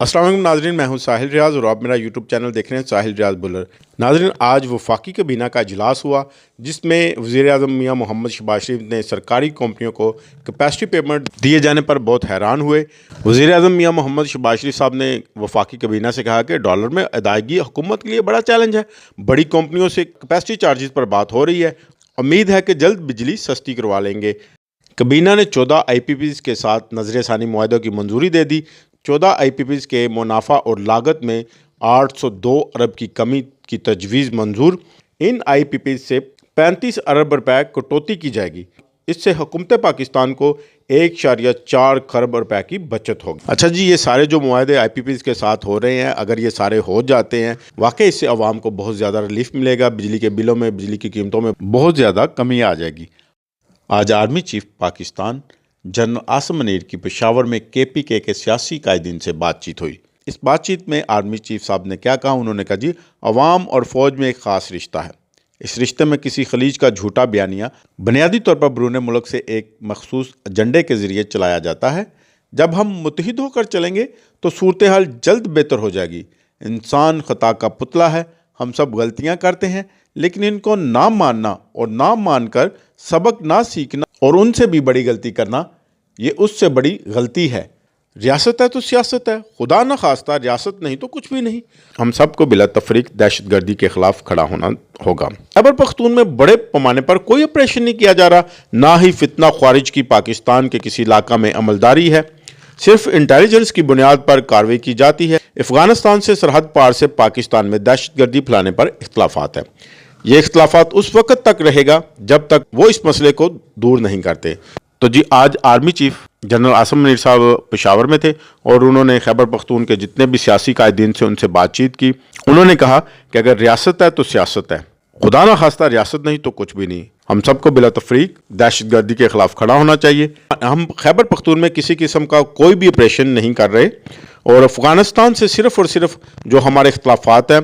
अस्सलाम वालेकुम नाज़रीन, मैं हूं साहिल रियाज़ और आप मेरा यूट्यूब चैनल देख रहे हैं साहिल रियाज़ बुलर। नाज़रीन, आज वफाकी काबीना का इजलास हुआ जिसमें वज़ीर-ए-आज़म मियां मोहम्मद शहबाज शरीफ ने सरकारी कंपनियों को कैपेसिटी पेमेंट दिए जाने पर बहुत हैरान हुए। वज़ीर-ए-आज़म मियां मोहम्मद शहबाज शरीफ साहब ने वफाकी काबीना से कहा कि डॉलर में अदायगी हुकूमत के लिए बड़ा चैलेंज है। बड़ी कंपनियों से कैपेसिटी चार्जेस पर बात हो रही है। उम्मीद है कि जल्द बिजली सस्ती करवा लेंगे। काबीना ने 14 IPPs के साथ नज़र-ए-सानी मुआहदों की मंजूरी दे दी। 14 IPPs के मुनाफा और लागत में 802 अरब की कमी की तजवीज़ मंजूर। इन IPPs से 35 अरब रुपए कटौती की जाएगी। इससे हुकूमत पाकिस्तान को 1.4 खरब रुपए की बचत होगी। अच्छा जी, ये सारे जो मुआहदे IPPs के साथ हो रहे हैं, अगर ये सारे हो जाते हैं, वाकई इससे आवाम को बहुत ज़्यादा रिलीफ मिलेगा। बिजली के बिलों में, बिजली की कीमतों में बहुत ज़्यादा कमी आ जाएगी। आज army chief Pakistan general Asim Munir की पेशावर में KPK के सियासी कायदीन से बातचीत हुई। इस बातचीत में आर्मी चीफ साहब ने क्या कहा? उन्होंने कहा जी, अवाम और फ़ौज में एक ख़ास रिश्ता है। इस रिश्ते में किसी खलीज का झूठा बयानिया बुनियादी तौर पर बैरून मुल्क से एक मखसूस एजेंडे के ज़रिए चलाया जाता है। जब हम मुत्तहिद होकर चलेंगे तो सूरत हाल जल्द बेहतर हो जाएगी। इंसान ख़ता का पुतला है, हम सब गलतियाँ करते हैं, लेकिन इनको ना मानना और ना मानकर सबक ना सीखना और उनसे भी बड़ी गलती करना, ये उससे बड़ी गलती है। रियासत है तो सियासत है, खुदा न खास्ता रियासत नहीं तो कुछ भी नहीं। हम सबको बिला तफरीक दहशतगर्दी के खिलाफ खड़ा होना होगा। खैबर पख्तून में बड़े पैमाने पर कोई ऑपरेशन नहीं किया जा रहा, ना ही फितना ख्वारिज की पाकिस्तान के किसी इलाका में अमलदारी है। सिर्फ इंटेलिजेंस की बुनियाद पर कार्रवाई की जाती है। अफगानिस्तान से सरहद पार से पाकिस्तान में दहशतगर्दी फैलाने पर इख्तलाफात है। ये इख्तलाफात उस वक्त तक रहेगा जब तक वो इस मसले को दूर नहीं करते। तो जी, आज army chief general Asim Munir साहब पेशावर में थे और उन्होंने खैबर पख्तून के जितने भी सियासी कायदीन से उनसे बातचीत की। उन्होंने कहा कि अगर रियासत है तो सियासत है, खुदा ना खास्ता रियासत नहीं तो कुछ भी नहीं। हम सबको बिला तफरीक दहशतगर्दी के खिलाफ खड़ा होना चाहिए। हम खैबर पख्तून में किसी किस्म का कोई भी ऑपरेशन नहीं कर रहे और अफगानिस्तान से सिर्फ और सिर्फ जो हमारे इख्तलाफात हैं,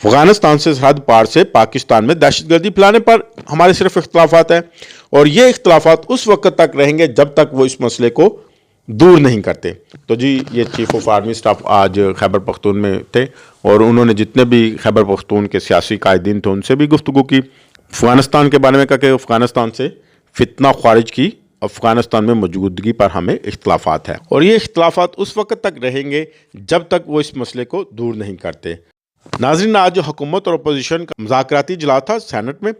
अफगानिस्तान से सरहद पार से पाकिस्तान में दहशतगर्दी फैलाने पर हमारे सिर्फ इख्तलाफात हैं और ये इख्तलाफात उस वक्त तक रहेंगे जब तक वो इस मसले को दूर नहीं करते। तो जी, ये चीफ ऑफ आर्मी स्टाफ आज खैबर पख्तून में थे और उन्होंने जितने भी खैबर पख्तून के सियासी कायदीन थे उनसे भी गुफ्तगू की। अफगानिस्तान के बारे में कहा कि अफगानिस्तान से फितना ख्वारिज की अफगानिस्तान में मौजूदगी पर हमें इख्तलाफात है और ये इख्तलाफात उस वक्त तक रहेंगे जब तक वो इस मसले को दूर नहीं करते। नाज़रीन, आज हुकूमत और अपोजिशन का मुज़ाकराती इजलास था सेनेट में।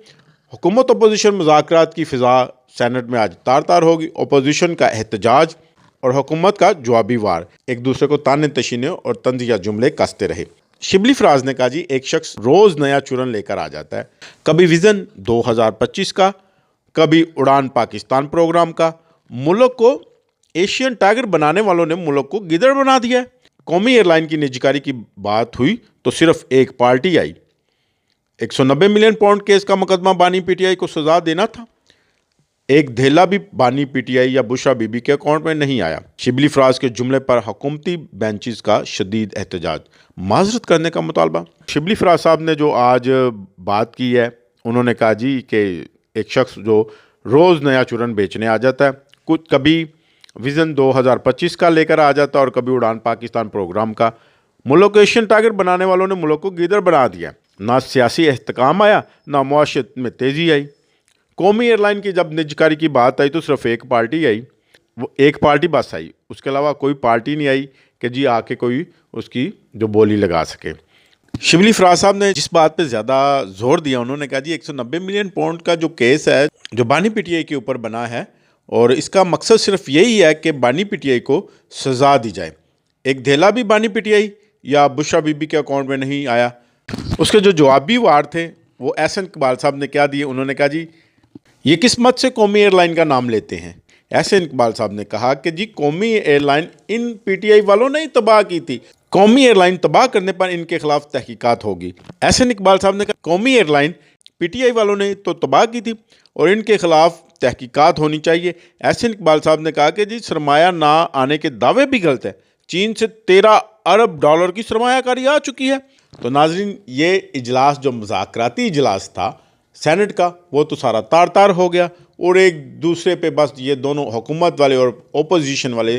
हुकूमत अपोजिशन मुज़ाकरात की फ़िज़ा सेनेट में आज तार तार होगी। अपोजिशन का एहतजाज और हुकूमत का जवाबी वार, एक दूसरे को ताने तशीने और तंज़िया जुमले कसते रहे। शिबली फराज ने कहा जी, एक शख्स रोज़ नया चुरन लेकर आ जाता है। कभी विज़न 2025 का, कभी उड़ान पाकिस्तान प्रोग्राम का। मुल्क को एशियन टाइगर बनाने वालों ने मुल्क को गिदड़ बना दिया है। कौमी एयरलाइन की निजीकारी की बात हुई तो सिर्फ एक पार्टी आई। 190 मिलियन पाउंड केस का मुकदमा बानी PTI को सजा देना था। एक धेला भी बानी PTI या बुशरा बीबी के अकाउंट में नहीं आया। शिबली फराज के जुमले पर हुकूमती बेंचेस का शदीद एहतजाज, माजरत करने का मुतालबा। शिबली फराज साहब ने जो आज बात की है, उन्होंने कहा जी कि एक शख्स जो रोज़ नया चूरन बेचने आ जाता है, कुछ कभी विज़न 2025 का लेकर आ जाता है और कभी उड़ान पाकिस्तान प्रोग्राम का। मुल्क को एशियन टाइगर बनाने वालों ने मुल्क को गिदड़ बना दिया। ना सियासी इस्तेकाम आया, ना मुआशरत में तेज़ी आई। कौमी एयरलाइन की जब निजकारी की बात आई तो सिर्फ एक पार्टी आई, वो एक पार्टी बस आई, उसके अलावा कोई पार्टी नहीं आई कि जी आके कोई उसकी जो बोली लगा सके। शिबली फराज साहब ने जिस बात पे ज़्यादा जोर दिया, उन्होंने कहा जी 190 मिलियन पाउंड का जो केस है जो बानी PTI के ऊपर बना है और इसका मकसद सिर्फ यही है कि बानी PTI को सज़ा दी जाए। एक धेला भी बानी PTI या बुशरा बीबी के अकाउंट में नहीं आया। उसके जो जवाबी वार थे वो SN इकबाल साहब ने क्या दिए? उन्होंने कहा जी, ये किस्मत से कौमी एयरलाइन का नाम लेते हैं। SN इकबाल साहब ने कहा कि जी, कौमी एयरलाइन इन PTI वालों ने ही तबाह की थी। कौमी एयरलाइन तबाह करने पर इनके खिलाफ तहकीकात होगी। SN इकबाल साहब ने कहा, कौमी एयरलाइन PTI वालों ने तो तबाह की थी और इनके खिलाफ तहकीकात होनी चाहिए। SN इकबाल साहब ने कहा कि जी, सरमाया ना आने के दावे भी गलत है। चीन से 13 अरब डॉलर की सरमायाकारी आ चुकी है। तो नाजरीन, ये इजलास जो मुज़ाकराती इजलास था सेनेट का, वो तो सारा तार तार हो गया और एक दूसरे पे बस ये दोनों हुकूमत वाले और ओपोजिशन वाले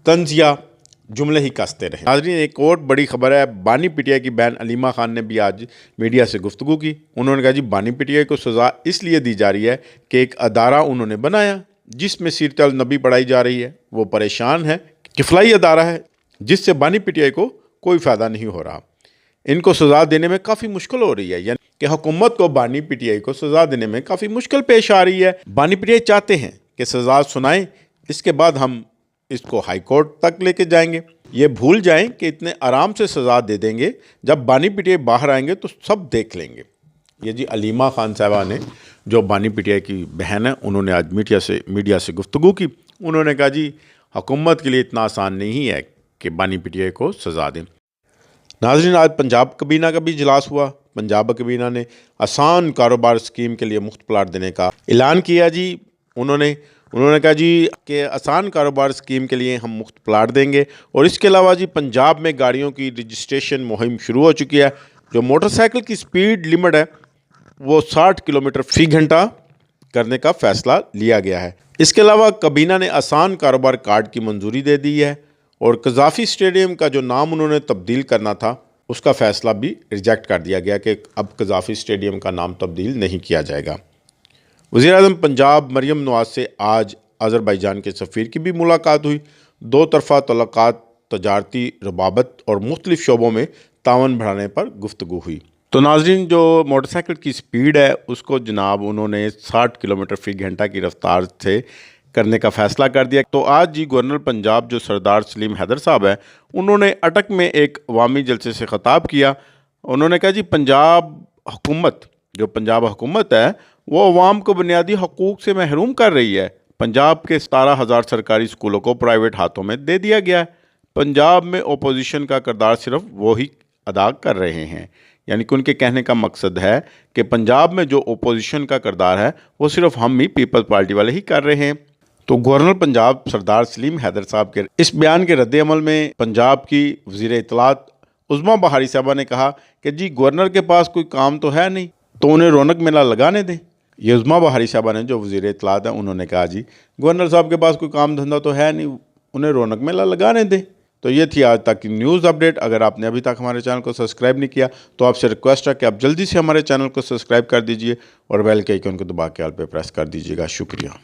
तंजिया जुमले ही कसते रहे। नाज़रीन, एक और बड़ी खबर है, बानी पीटीआई की बहन अलीमा खान ने भी आज मीडिया से गुफ्तगू की। उन्होंने कहा जी बानी पीटीआई को सज़ा इसलिए दी जा रही है कि एक अदारा उन्होंने बनाया जिसमें सीरत अल नबी पढ़ाई जा रही है। वो परेशान है, किफलाई अदारा है जिससे बानी पीटीआई को कोई फ़ायदा नहीं हो रहा। इनको सज़ा देने में काफ़ी मुश्किल हो रही है, यानी कि हुकूमत को बानी पीटीआई को सज़ा देने में काफ़ी मुश्किल पेश आ रही है। बानी पीटीआई चाहते हैं कि सज़ा सुनाएं, इसके बाद हम इसको हाई कोर्ट तक लेके जाएंगे। ये भूल जाएं कि इतने आराम से सज़ा दे देंगे, जब बानी पीटीआई बाहर आएंगे तो सब देख लेंगे। ये जी अलीमा खान साहबा ने, जो बानी पीटीआई की बहन है, उन्होंने आज मीडिया से गुफ्तगू की। उन्होंने कहा जी हुकूमत के लिए इतना आसान नहीं है कि बानी पीटीआई को सज़ा दें। नाज़रीन, आज पंजाब कबीना का भी इजलास हुआ। पंजाब कबीना ने आसान कारोबार स्कीम के लिए मुफ्त प्लाट देने का ऐलान किया जी। उन्होंने कहा जी कि आसान कारोबार स्कीम के लिए हम मुफ्त प्लाट देंगे, और इसके अलावा जी पंजाब में गाड़ियों की रजिस्ट्रेशन मुहिम शुरू हो चुकी है। जो मोटरसाइकिल की स्पीड लिमिट है वो 60 किलोमीटर फ़ी घंटा करने का फ़ैसला लिया गया है। इसके अलावा कबीना ने आसान कारोबार कार्ड की मंजूरी दे दी है, और कज़ाफ़ी स्टेडियम का जो नाम उन्होंने तब्दील करना था उसका फ़ैसला भी रिजेक्ट कर दिया गया कि अब कज़ाफ़ी स्टेडियम का नाम तब्दील नहीं किया जाएगा। वज़ीर-ए-आज़म पंजाब मरियम नवाज़ से आज अज़रबैजान के सफ़ीर की भी मुलाकात हुई। दो तरफ़ा तल्लुक़ात, तजारती रबाबत और मुख्तलिफ़ शोबों में तावन बढ़ाने पर गुफ्तगू हुई। तो नाज़रीन, जो मोटरसाइकिल की स्पीड है उसको जनाब उन्होंने 60 किलोमीटर फ़ी घंटा की रफ्तार से करने का फ़ैसला कर दिया। तो आज जी गवर्नर पंजाब जो सरदार सलीम हैदर साहब है, उन्होंने अटक में एक अवामी जलसे से ख़िताब किया। उन्होंने कहा जी पंजाब हुकूमत है वो अवाम को बुनियादी हकूक़ से महरूम कर रही है। पंजाब के 17,000 सरकारी स्कूलों को प्राइवेट हाथों में दे दिया गया है। पंजाब में अपोजिशन का किरदार सिर्फ वो ही अदा कर रहे हैं, यानी कि उनके कहने का मकसद है कि पंजाब में जो अपोजिशन का किरदार है वो सिर्फ हम ही पीपल्स पार्टी वाले ही कर रहे हैं। तो गवर्नर पंजाब सरदार सलीम हैदर साहब के इस बयान के रद्द अमल में पंजाब की वज़ीर इत्तलात उज़्मा बहारी साहबा ने कहा कि जी गवर्नर के पास कोई काम तो है नहीं, तो उन्हें रौनक मेला लगाने दें। ये उज़्मा बहारी साहबा ने, जो वज़ीर इत्तलात हैं, उन्होंने कहा जी गवर्नर साहब के पास कोई काम धंधा तो है नहीं, उन्हें रौनक मेला लगाने दें। तो ये थी आज तक की न्यूज़ अपडेट। अगर आपने अभी तक हमारे चैनल को सब्सक्राइब नहीं किया तो आपसे रिक्वेस्ट है कि आप जल्दी से हमारे चैनल को सब्सक्राइब कर दीजिए और बेल के आइकन को दबा के ऑल पे प्रेस कर दीजिएगा। शुक्रिया।